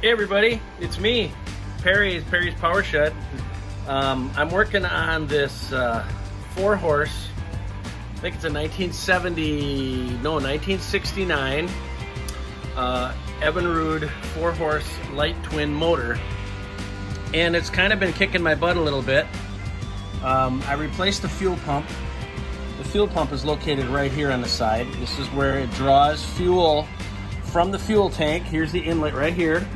Hey everybody, it's me, Perry's Power Shed. I'm working on this 4-horse, I think it's a 1969 Evinrude 4-horse Lightwin motor. And it's kind of been kicking my butt a little bit. I replaced the fuel pump. The fuel pump is located right here on the side. This is where it draws fuel from the fuel tank. Here's the inlet right here.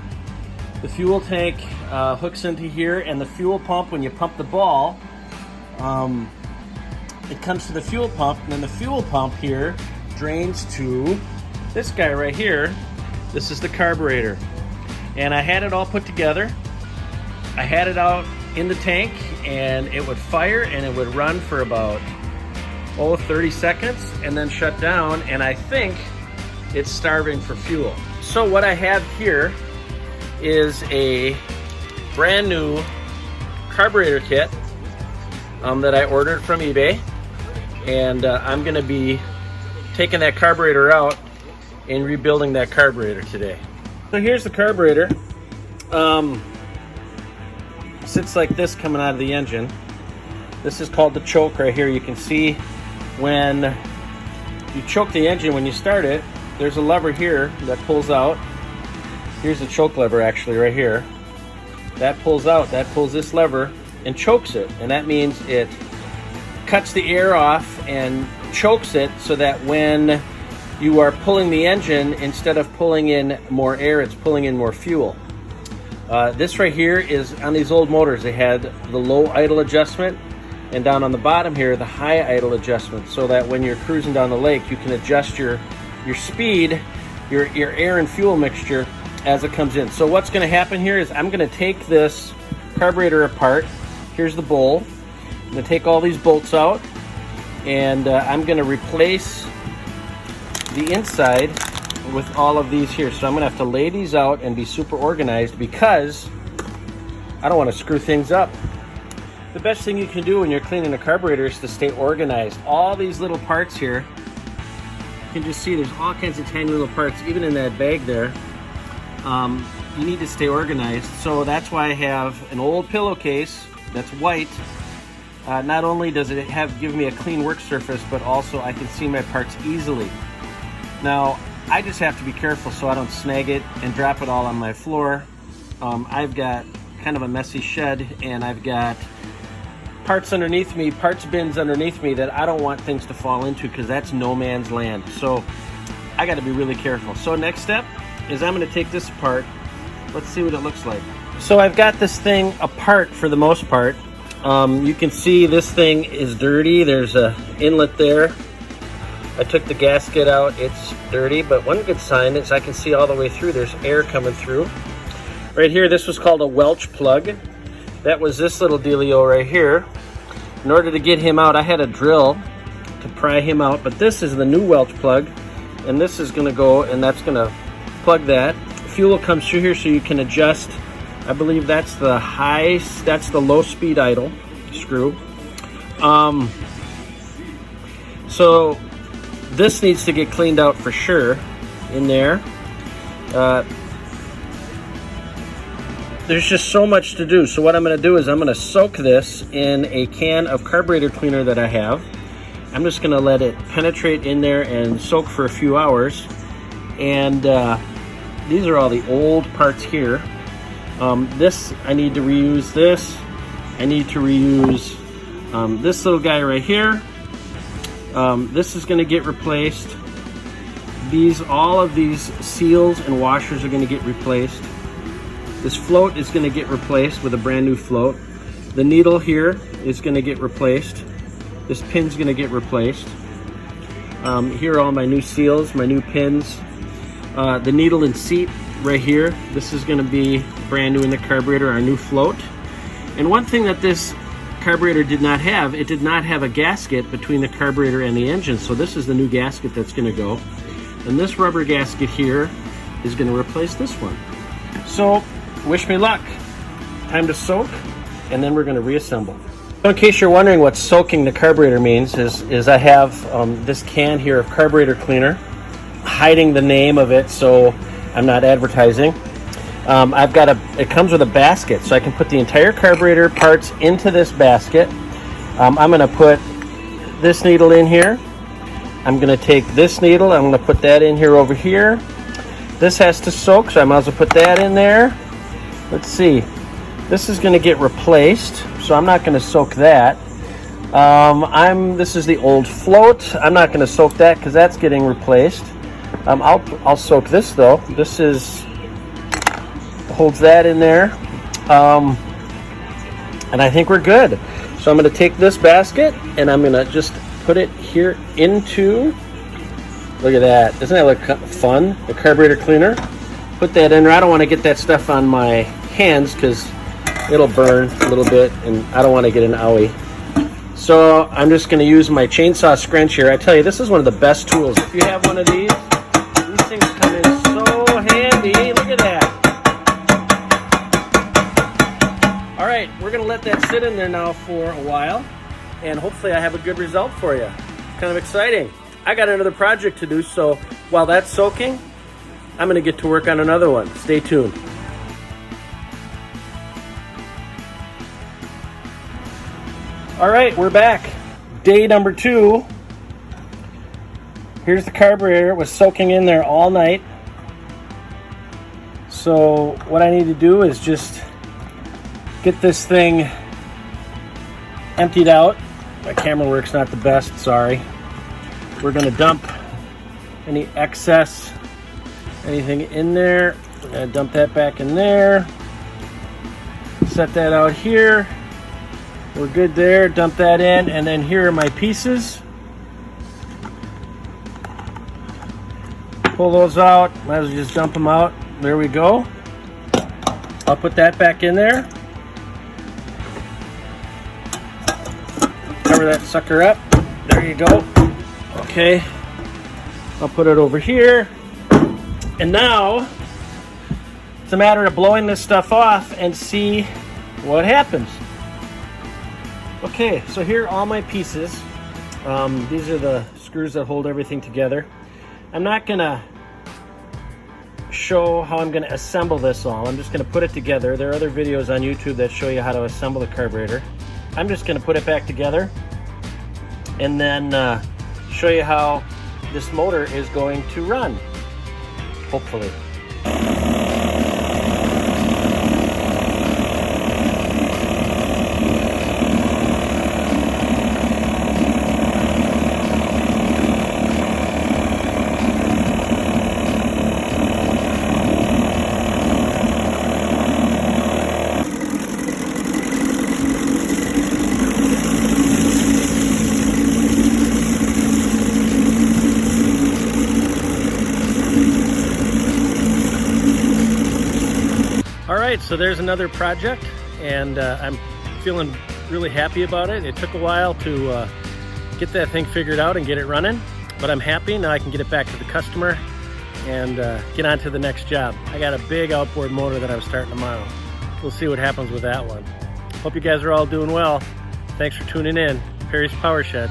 The fuel tank hooks into here, and the fuel pump, when you pump the ball, it comes to the fuel pump, and then the fuel pump here drains to this guy right here. This is the carburetor. And I had it all put together. I had it out in the tank, and it would fire, and it would run for about 30 seconds, and then shut down, and I think it's starving for fuel. So what I have here is a brand new carburetor kit that I ordered from eBay, and I'm going to be taking that carburetor out and rebuilding that carburetor today. So here's the carburetor. Sits like this coming out of the engine. This is called the choke right here. You can see when you choke the engine, when you start it, there's a lever here that pulls out. Here's the choke lever actually right here. That pulls out, that pulls this lever and chokes it. And that means it cuts the air off and chokes it so that when you are pulling the engine, instead of pulling in more air, it's pulling in more fuel. This right here is, on these old motors, they had the low idle adjustment, and down on the bottom here, the high idle adjustment, so that when you're cruising down the lake, you can adjust your speed, your air and fuel mixture as it comes in. So what's going to happen here is I'm going to take this carburetor apart. Here's the bowl. I'm going to take all these bolts out, and I'm going to replace the inside with all of these here. So I'm going to have to lay these out and be super organized because I don't want to screw things up. The best thing you can do when you're cleaning a carburetor is to stay organized. All these little parts here, you can just see there's all kinds of tiny little parts, even in that bag there. You need to stay organized. So that's why I have an old pillowcase that's white. Not only does it give me a clean work surface, but also I can see my parts easily. Now, I just have to be careful so I don't snag it and drop it all on my floor. I've got kind of a messy shed, and I've got parts underneath me, parts bins underneath me that I don't want things to fall into, because that's no man's land. So I got to be really careful. So next step is I'm going to take this apart. Let's see what it looks like. So I've got this thing apart for the most part. You can see this thing is dirty. There's a inlet there. I took the gasket out. It's dirty, but one good sign is I can see all the way through. There's air coming through. Right here, this was called a Welch plug. That was this little dealio right here. In order to get him out, I had a drill to pry him out, but this is the new Welch plug, and this is gonna go, and that's gonna plug that. Fuel comes through here so you can adjust. I believe that's the that's the low speed idle screw. So this needs to get cleaned out for sure in there. There's just so much to do. So what I'm going to do is I'm going to soak this in a can of carburetor cleaner that I have. I'm just going to let it penetrate in there and soak for a few hours. And these are all the old parts here. This, I need to reuse this. I need to reuse this little guy right here. This is going to get replaced. All of these seals and washers are going to get replaced. This float is going to get replaced with a brand new float. The needle here is going to get replaced. This pin's going to get replaced. Here are all my new seals, my new pins. The needle and seat right here, this is going to be brand new in the carburetor, our new float. And one thing that this carburetor did not have, it did not have a gasket between the carburetor and the engine. So this is the new gasket that's going to go. And this rubber gasket here is going to replace this one. So wish me luck. Time to soak, and then we're going to reassemble. In case you're wondering what soaking the carburetor means, is I have this can here of carburetor cleaner, hiding the name of it so I'm not advertising. it comes with a basket, so I can put the entire carburetor parts into this basket. I'm going to put this needle in here. I'm going to take this needle, I'm going to put that in here over here. This has to soak, so I might as well put that in there. Let's see. This is going to get replaced, so I'm not going to soak that. This is the old float. I'm not going to soak that because that's getting replaced. I'll soak this though. This holds that in there, and I think we're good. So I'm going to take this basket and I'm going to just put it here into. Look at that! Doesn't that look fun? The carburetor cleaner. Put that in there. I don't want to get that stuff on my hands because it'll burn a little bit, and I don't want to get an owie. So I'm just going to use my chainsaw scrunch here. I tell you, this is one of the best tools. If you have one of these things come in so handy. Look at that. All right, we're going to let that sit in there now for a while, and hopefully I have a good result for you. Kind of exciting. I got another project to do, so while that's soaking, I'm going to get to work on another one. Stay tuned. All right, we're back. Day number 2. Here's the carburetor. It was soaking in there all night. So what I need to do is just get this thing emptied out. My camera work's not the best, sorry. We're gonna dump any excess, anything in there. We're gonna dump that back in there. Set that out here. We're good there, dump that in, and then here are my pieces. Pull those out, might as well just dump them out. There we go. I'll put that back in there. Cover that sucker up. There you go. Okay, I'll put it over here. And now, it's a matter of blowing this stuff off and see what happens. Okay, so here are all my pieces. These are the screws that hold everything together. I'm not gonna show how I'm gonna assemble this all. I'm just gonna put it together. There are other videos on YouTube that show you how to assemble the carburetor. I'm just gonna put it back together and then show you how this motor is going to run, hopefully. Alright, so there's another project, and I'm feeling really happy about it. It took a while to get that thing figured out and get it running, but I'm happy. Now I can get it back to the customer and get on to the next job. I got a big outboard motor that I'm starting tomorrow. We'll see what happens with that one. Hope you guys are all doing well. Thanks for tuning in. Perry's Power Shed.